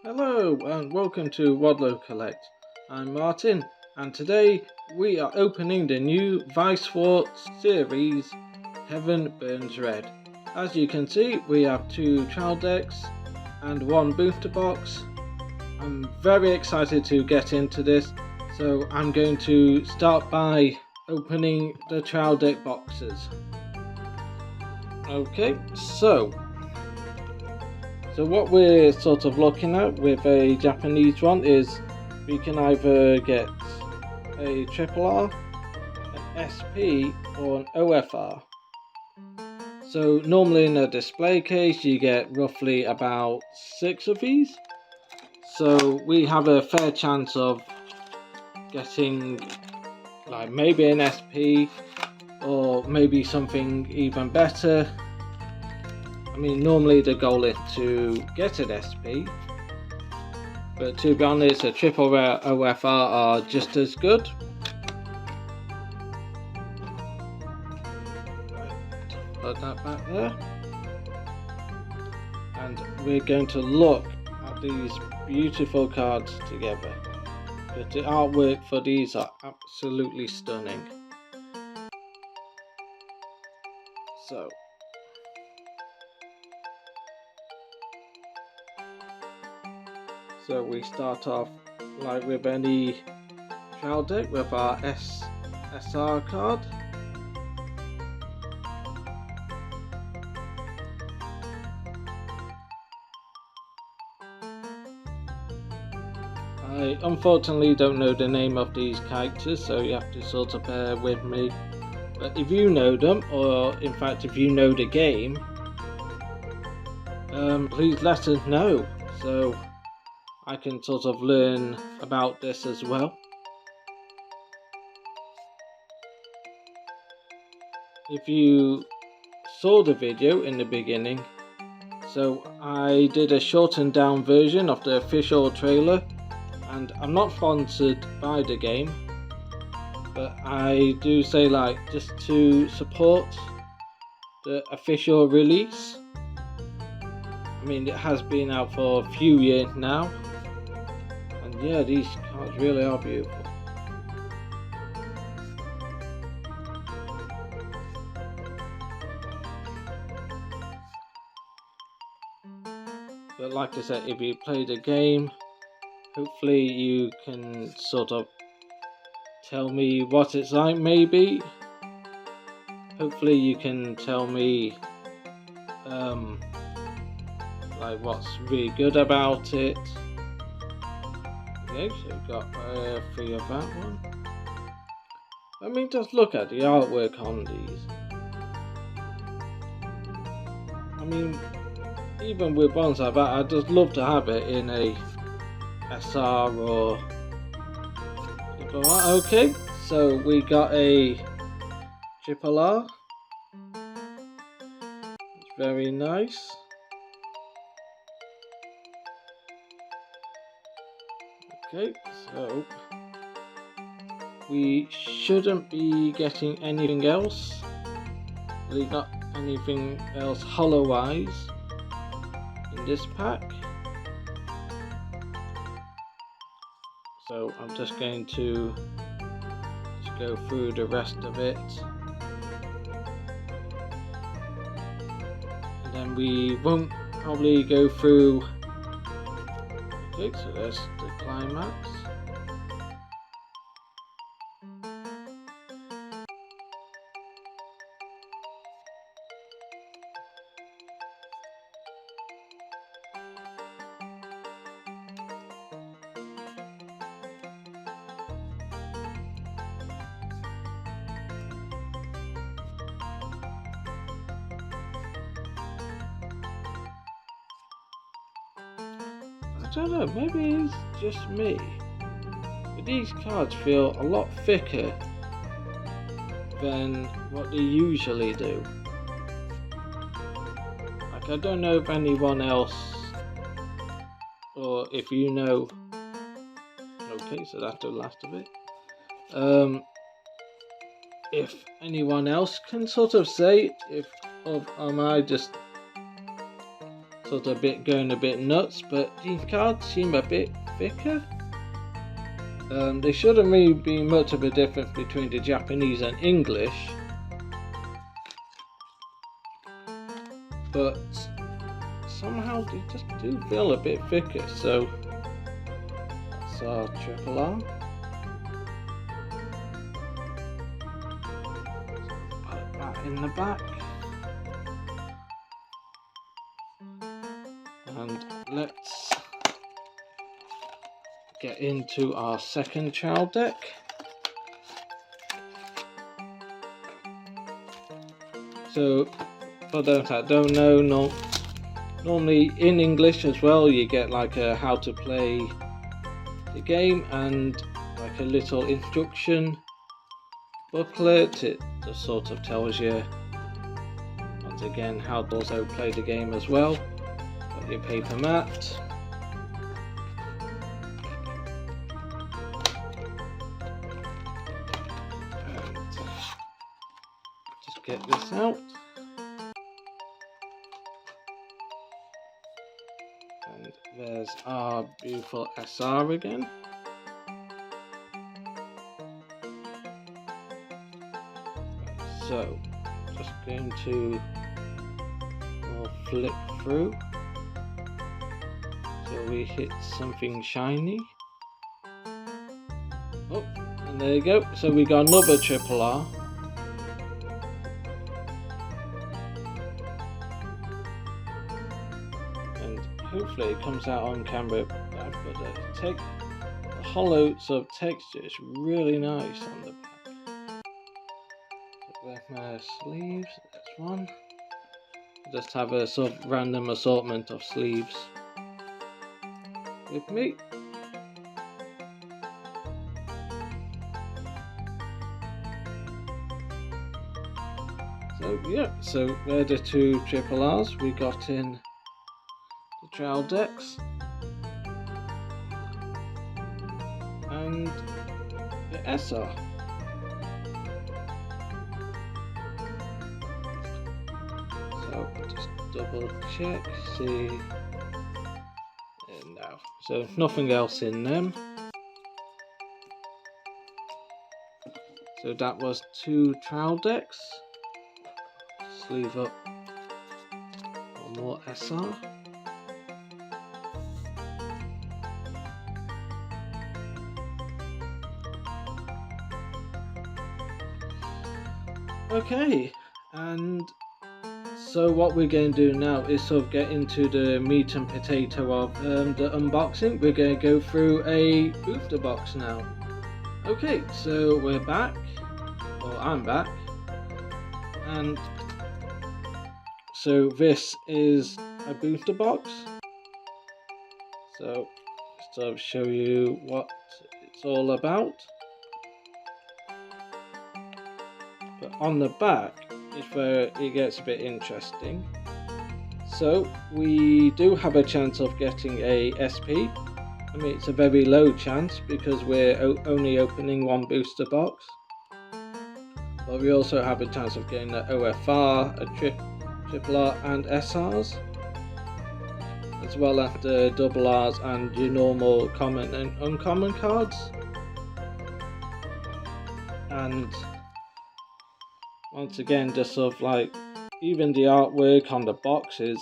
Hello and welcome to Wadlow Collect. I'm Martin and today we are opening the new Weiss Schwarz series Heaven Burns Red. As you can see, we have 2 trial decks and 1 booster box. I'm very excited to get into this, so I'm going to start by opening the trial deck boxes. Okay, so what we're sort of looking at with a Japanese one is we can either get a triple R, an SP or an OFR. So normally in a display case you get roughly about 6 of these. So we have a fair chance of getting like maybe an SP or maybe something even better. I mean, normally the goal is to get an SP, but to be honest, a triple rare OFR are just as good. Put that back there. And we're going to look at these beautiful cards together. But the artwork for these are absolutely stunning. So we start off like with any trial deck with our SR card. I unfortunately don't know the name of these characters, so you have to sort of bear with me. But if you know them, or in fact if you know the game, please let us know so I can sort of learn about this as well. If you saw the video in the beginning, so I did a shortened down version of the official trailer, and I'm not sponsored by the game, but I do say like just to support the official release. I mean, it has been out for a few years now, and yeah, these cards really are beautiful. But like I said, if you play the game, hopefully you can sort of tell me what it's like. Maybe hopefully you can tell me like what's really good about it. Okay, so we've got 3 of that one. I mean, just look at the artwork on these. I mean, even with ones like that, I'd just love to have it in a SR or triple R. Okay, so we got a triple R. It's very nice. Okay, so we shouldn't be getting anything else. Really not anything else hollow-wise in this pack. So I'm just going to go through the rest of it. And then we won't probably go through. Okay, so there's the climax. I don't know, maybe it's just me, but these cards feel a lot thicker than what they usually do. Like, I don't know if anyone else, or if you know. Okay, so that's the last of it. If anyone else can sort of say if, or am I just sort of going a bit nuts, but these cards seem a bit thicker. There shouldn't really be much of a difference between the Japanese and English, but somehow they just do feel a bit thicker. So that's our triple R. Put that in the back. And let's get into our second child deck. So for those that don't know, normally in English as well, you get like a how to play the game and like a little instruction booklet. It just sort of tells you once again how to also play the game as well. Got your paper mat. And just get this out. And there's our beautiful SR again. So, just going to flip through so we hit something shiny. Oh, and there you go. So we got another triple R. And hopefully it comes out on camera, but the hollow sort of texture is really nice on the back. With my sleeves, that's one. Just have a sort of random assortment of sleeves with me. So yeah, so they're the two triple R's we got in the trial decks. And the SR. So just double check, see, and no, so nothing else in them. So that was two trial decks. Sleeve up one more SR. Okay, and so what we're going to do now is sort of get into the meat and potato of the unboxing. We're going to go through a booster box now. Okay, so we're back, or I'm back, and so this is a booster box. So just sort of show you what it's all about. But on the back is where it gets a bit interesting. So we do have a chance of getting a SP. I mean, it's a very low chance because we're only opening one booster box. But we also have a chance of getting an OFR, a triple R and SRs, as well as the double Rs and your normal common and uncommon cards. And once again, just sort of like, even the artwork on the box is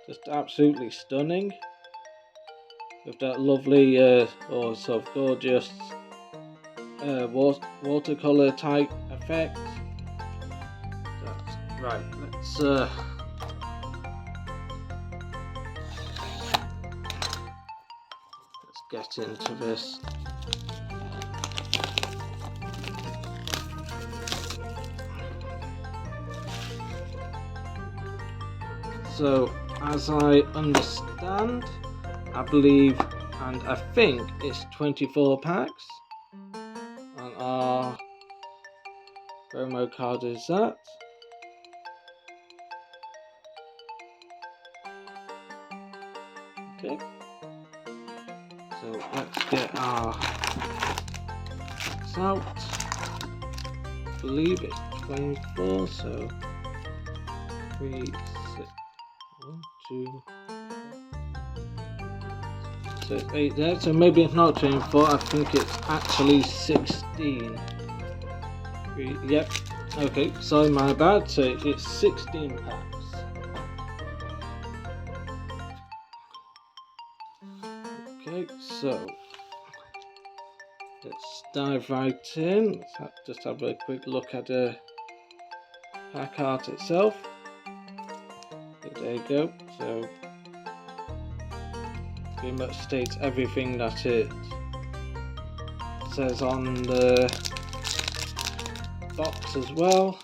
just absolutely stunning, with that lovely or sort of gorgeous watercolor type effect. That's right. Let's get into this. So, as I understand, I believe, and I think it's 24 packs, and our promo card is that. Okay, so let's get our packs out. I believe it's 24, so 3, 6, 1, 2. So 8 there. So maybe it's not 24. I think it's actually 16. Yep. Okay. Sorry, my bad. So it's 16 packs. Okay. So let's dive right in. Let's just have a quick look at the pack art itself. There you go. So pretty much states everything that it says on the box as well.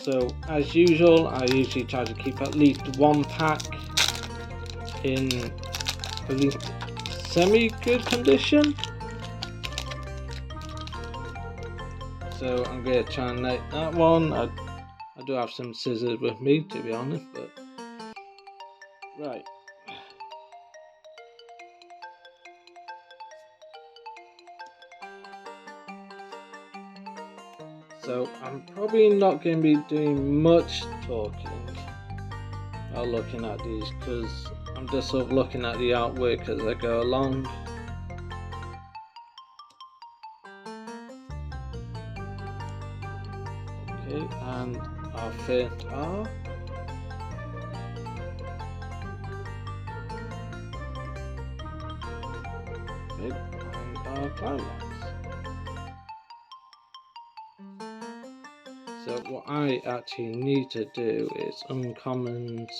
So as usual, I usually try to keep at least one pack in at least semi-good condition. So I'm going to try and make that one. I do have some scissors with me, to be honest, but right. So I'm probably not going to be doing much talking while looking at these, because I'm just sort of looking at the artwork as I go along. Okay, and our first R. Okay, and our climax. So what I actually need to do is uncommons,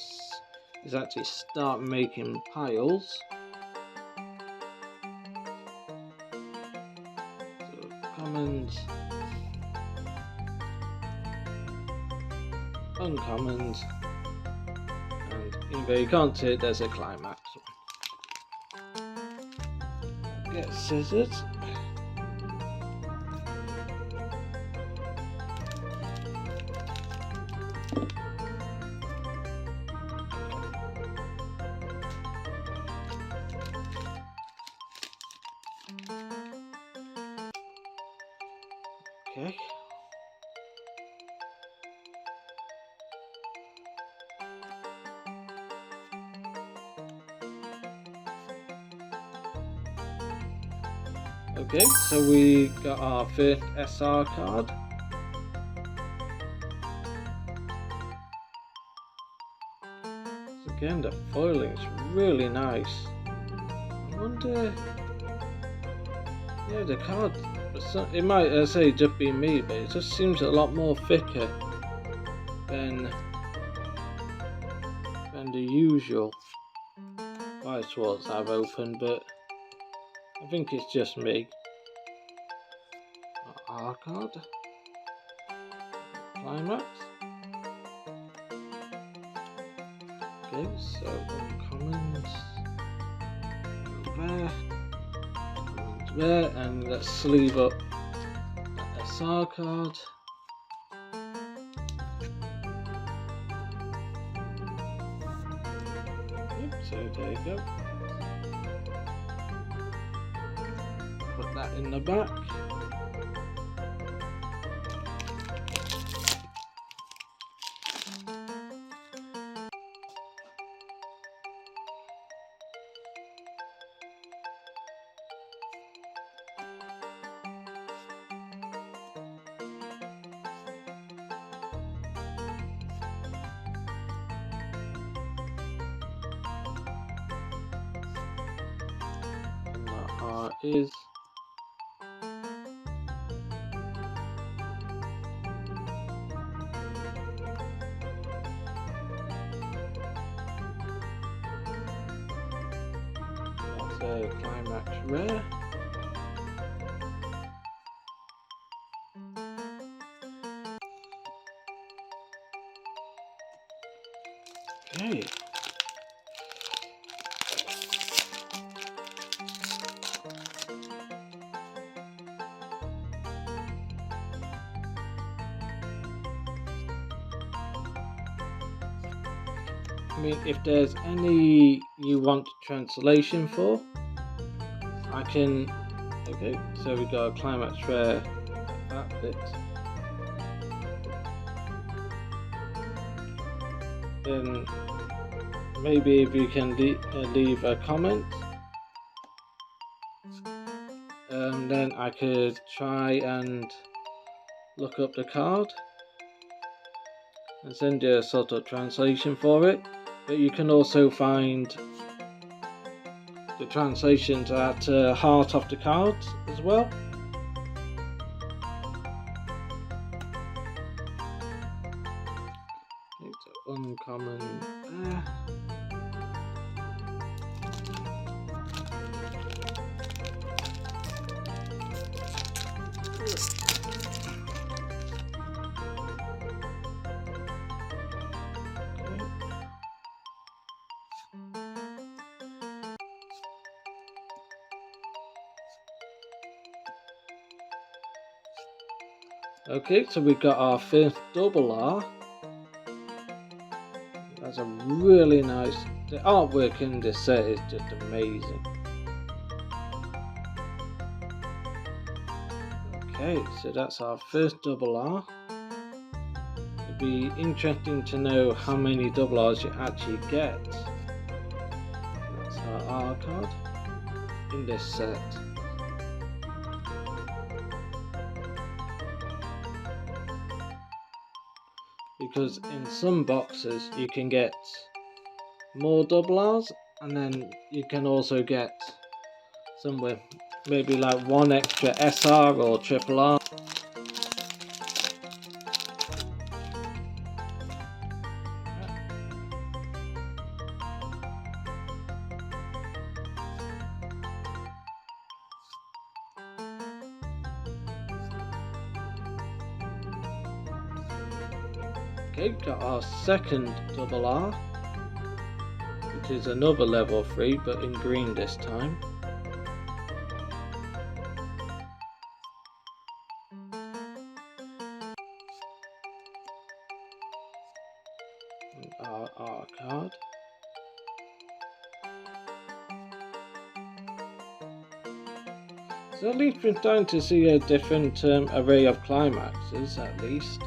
is actually start making piles. So commons, uncommons, and even though you can't see it, there's a climax one. Get scissors. Okay. Okay, so we got our first SR card. So again, the foiling is really nice. I wonder, yeah, the card, it might say just be me, but it just seems a lot more thicker than the usual Weiss Schwarz I've opened, but I think it's just me. R card, climax. Okay, so uncommons there, and let's sleeve up the SR card. Yep, so there you go. Put that in the back. Is that's a climax rare. Okay. I mean, if there's any you want translation for, I can. Okay, so we got a climax rare at that bit. Then maybe if you can leave a comment, then I could try and look up the card and send you a sort of translation for it. But you can also find the translations at Heart of the Cards as well. It's uncommon there. Okay, so we got our first double R. That's a really nice. The artwork in this set is just amazing. Okay, so that's our first double R. It'd be interesting to know how many double R's you actually get. That's our R card in this set. Because in some boxes you can get more double R's, and then you can also get some with maybe like one extra SR or triple R. Okay, got our second double R, which is another level 3 but in green this time. And our R card. So at least we're starting to see a different array of climaxes, at least.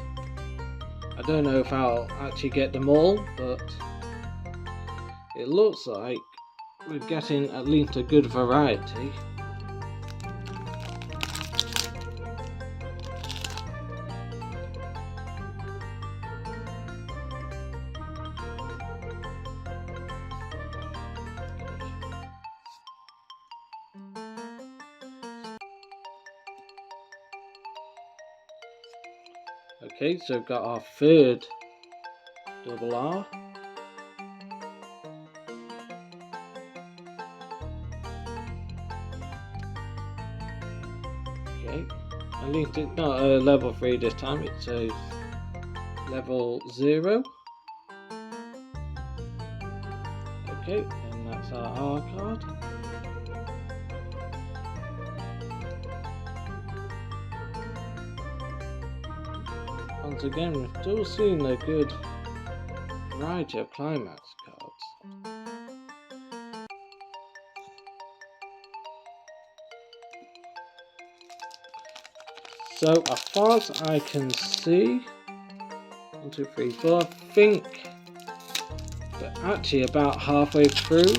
I don't know if I'll actually get them all, but it looks like we're getting at least a good variety. Okay, so we've got our third double R. Okay, at least it's not a level 3 this time, it's a level 0. Okay, and that's our R card. Once again, we're still seeing a good variety of climax cards. So as far as I can see, 1, 2, 3, 4, I think we're actually about halfway through.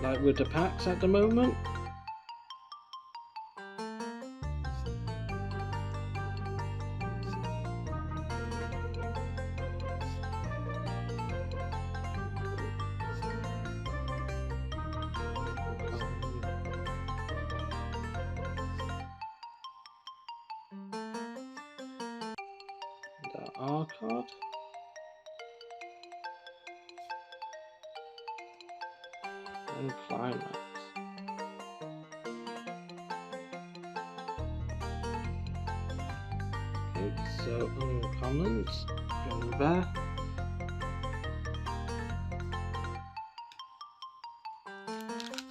Like with the packs at the moment. The R card. And climax. Okay, so uncommons, go there.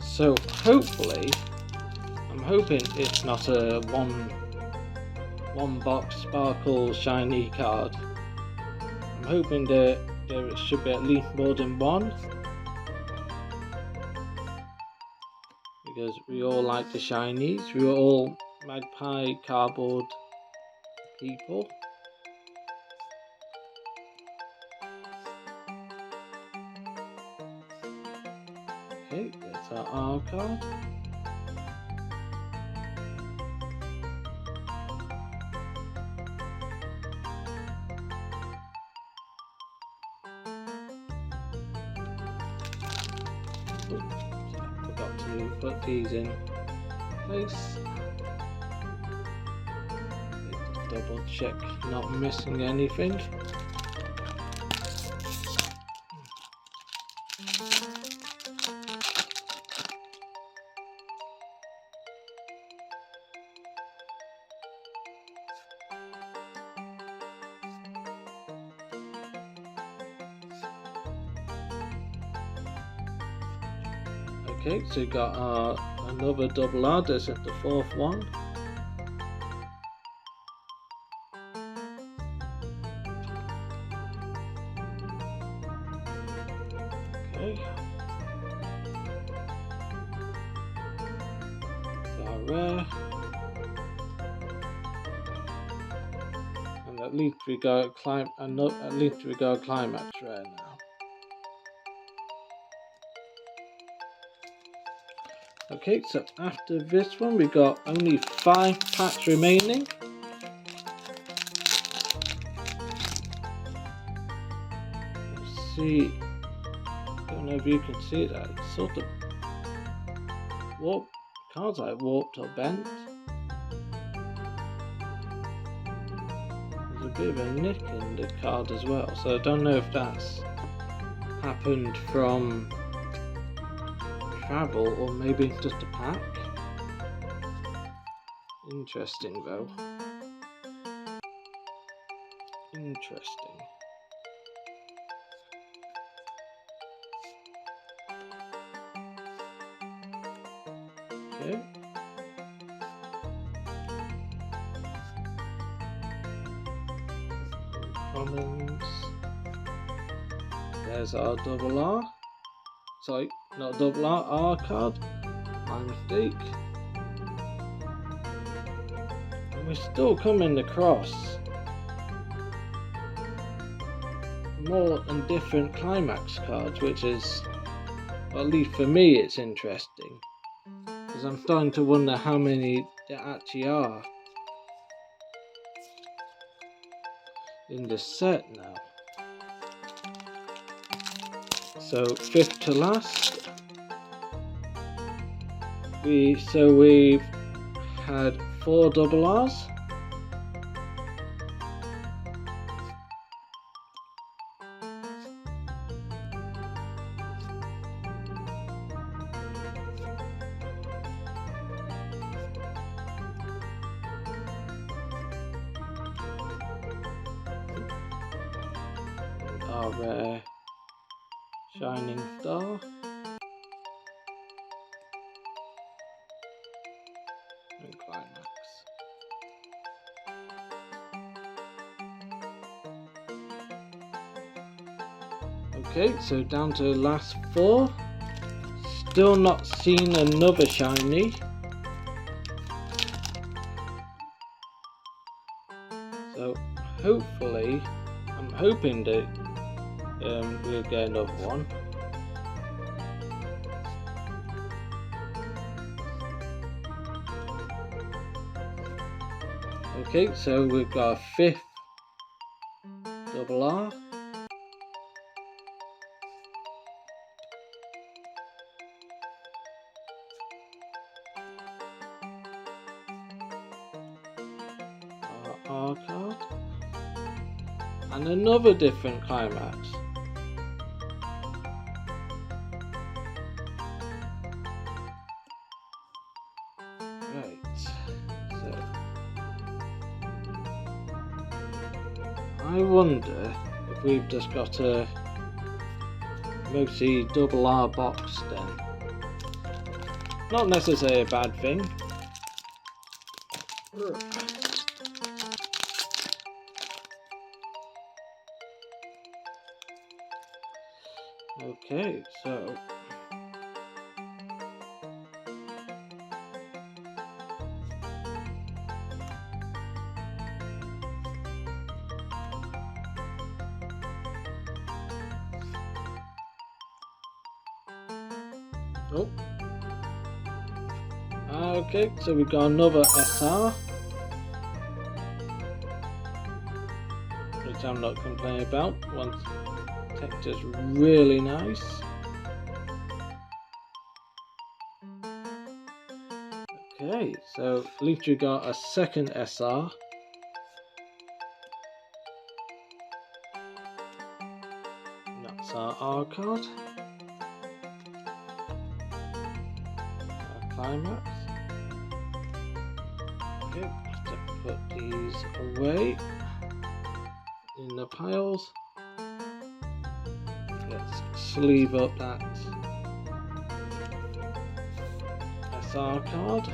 So hopefully, I'm hoping it's not a one box sparkle shiny card. I'm hoping that there should be at least more than one, because we all like the shinies. We are all magpie cardboard people. Okay, there's our R card. Forgot to put these in place. Just double check not missing anything. Okay, so we got another double R, this is the fourth one. Okay. So our rare. And at least we got climax rare now. Okay, so after this one we got only 5 packs remaining. Let's see, don't know if you can see that, it's sort of warped, cards like warped or bent. There's a bit of a nick in the card as well, so I don't know if that's happened from travel or maybe just a pack. Interesting though. Interesting. Okay. Commons. There's our double R. Sorry, not double R, R card. My mistake. And we're still coming across more and different climax cards, which is, well, at least for me, it's interesting. Because I'm starting to wonder how many there actually are in the set now. So 5th to last, we've had 4 double R's. Our rare shining star. And climax. Okay, so down to the last 4. Still not seen another shiny. So hopefully, I'm hoping that we'll get another one. Okay, so we've got a 5th double R. Our R card. And another different climax. Right, so I wonder if we've just got a mostly double R box then. Not necessarily a bad thing. Okay, so Oh. Okay, so we got another SR, which I'm not complaining about. One texture's really nice. Okay, so at least we got a second SR. That's our R card. Our climax. Okay, just put these away in the piles. Let's sleeve up that SR card.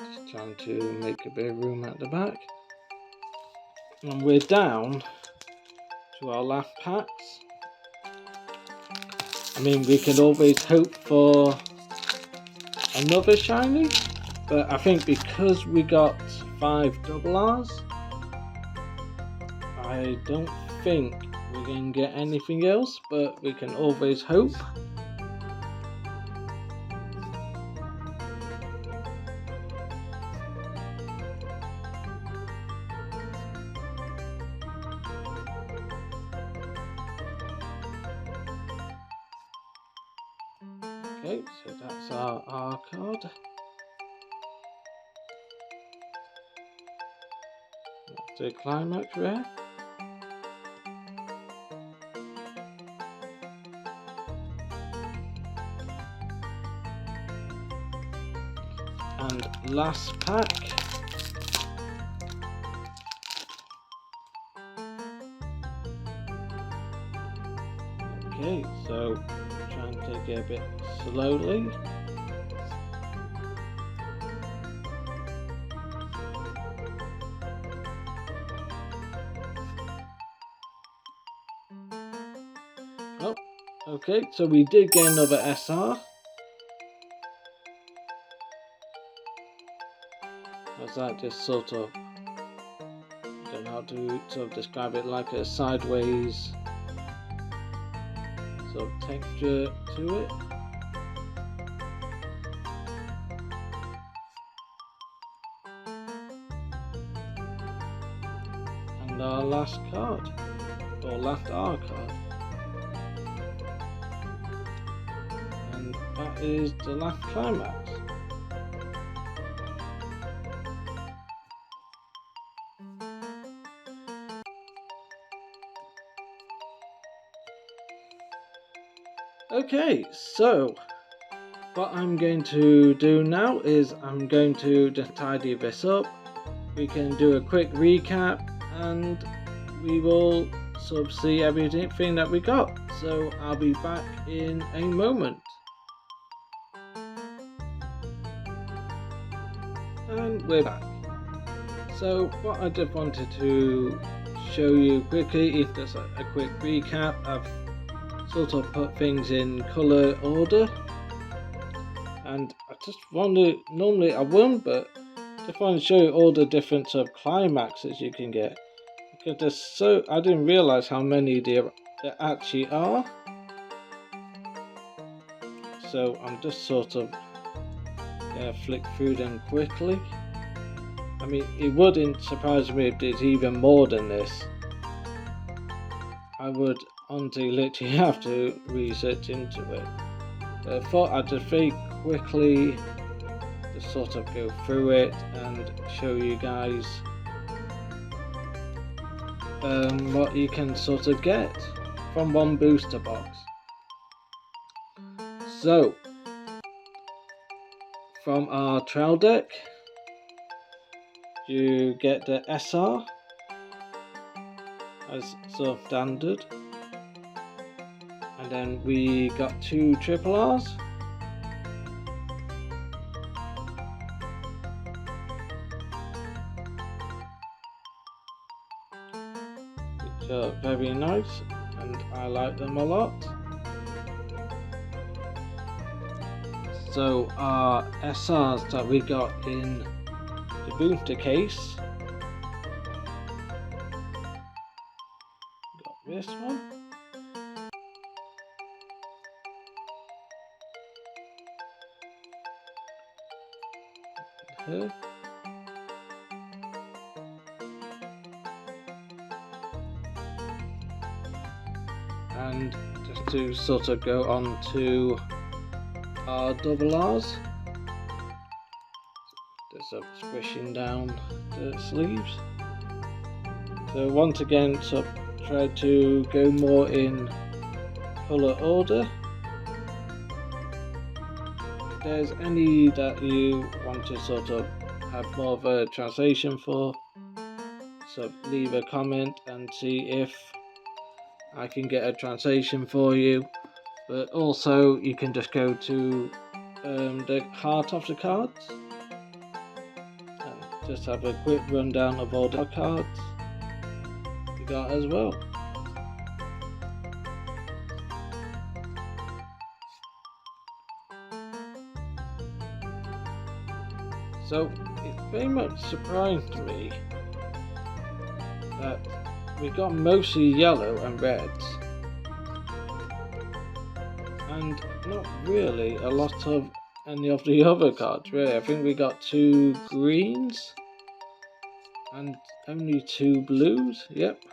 Just trying to make a bit of room at the back. And we're down to our last packs. I mean, we could always hope for another shiny, but I think because we got 5 double R's, I don't think we're going to get anything else, but we can always hope. Okay, so that's our R card. That's the climax rare. And last pack. Okay, so trying to take it a bit slowly. Oh, okay, so we did get another SR. Was that just sort of, I don't know how to sort of describe it, like a sideways sort of texture to it. And our last card, or last R card. And that is the last climax. Okay, so what I'm going to do now is I'm going to just tidy this up. We can do a quick recap and we will sort of see everything that we got. So I'll be back in a moment. And we're back. So what I just wanted to show you quickly is just a quick recap. I've sort of put things in colour order, and I just want to, normally I won't, but just want to show you all the different sort of climaxes you can get, because there's so, I didn't realise how many there actually are. So I'm just sort of flick through them quickly. I mean, it wouldn't surprise me if there's even more than this. I would honestly literally have to research into it. But I thought I'd just very quickly just sort of go through it and show you guys what you can sort of get from one booster box. So, from our trail deck, you get the SR as sort of standard, and then we got 2 triple R's, which are very nice and I like them a lot. So our SRs that we got in the booster case this one. Here. And just to sort of go on to our double R's, just squishing down the sleeves. So once again, try to go more in colour order. If there's any that you want to sort of have more of a translation for, so leave a comment and see if I can get a translation for you. But also you can just go to the heart of the cards and just have a quick rundown of all the cards you got as well. So it very much surprised me that we got mostly yellow and reds, and not really a lot of any of the other cards really. I think we got 2 greens and only 2 blues. Yep.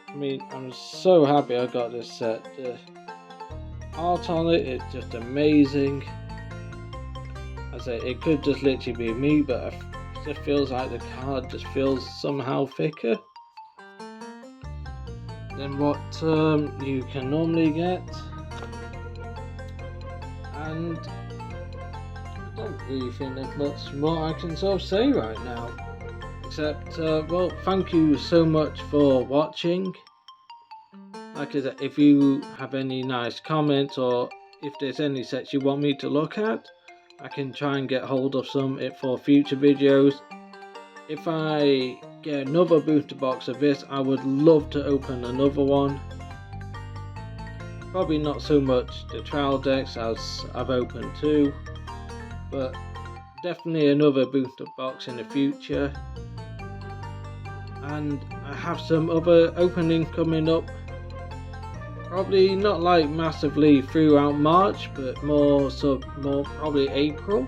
I mean, I'm so happy I got this set. The art on it is just amazing. I say it could just literally be me, but it just feels like the card just feels somehow thicker than what you can normally get. And I don't really think there's much more I can sort of say right now, except well, thank you so much for watching. Like I said, if you have any nice comments or if there's any sets you want me to look at, I can try and get hold of some for future videos. If I get another booster box of this, I would love to open another one. Probably not so much the trial decks, as I've opened 2, but definitely another booster box in the future. And I have some other openings coming up. Probably not like massively throughout March, but more probably April.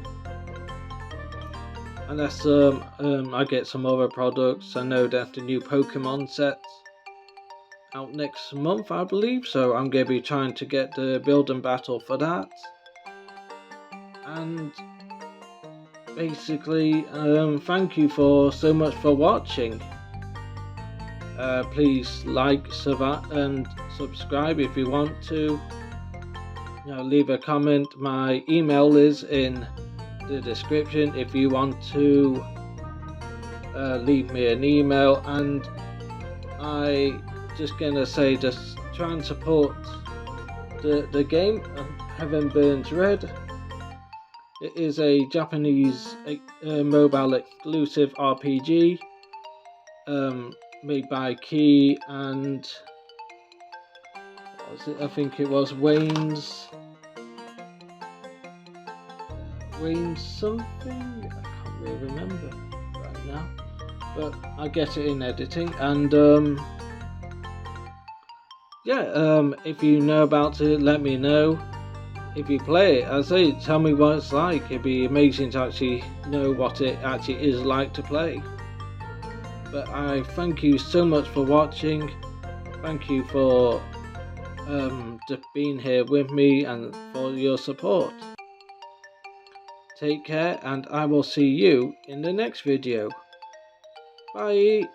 Unless I get some other products. I know that the new Pokemon sets out next month, I believe, so I'm going to be trying to get the build and battle for that. And basically, thank you so much for watching. Please like and subscribe if you want to. Leave a comment. My email is in the description if you want to leave me an email. And I just gonna say, just try and support the game Heaven Burns Red. It is a Japanese mobile exclusive RPG made by Key and what was it? I think it was Wayne's something. I can't really remember right now, but I get it in editing. And if you know about it, let me know. If you play it, I say, tell me what it's like. It'd be amazing to actually know what it actually is like to play. But I thank you so much for watching. Thank you for just being here with me and for your support. Take care, and I will see you in the next video. Bye.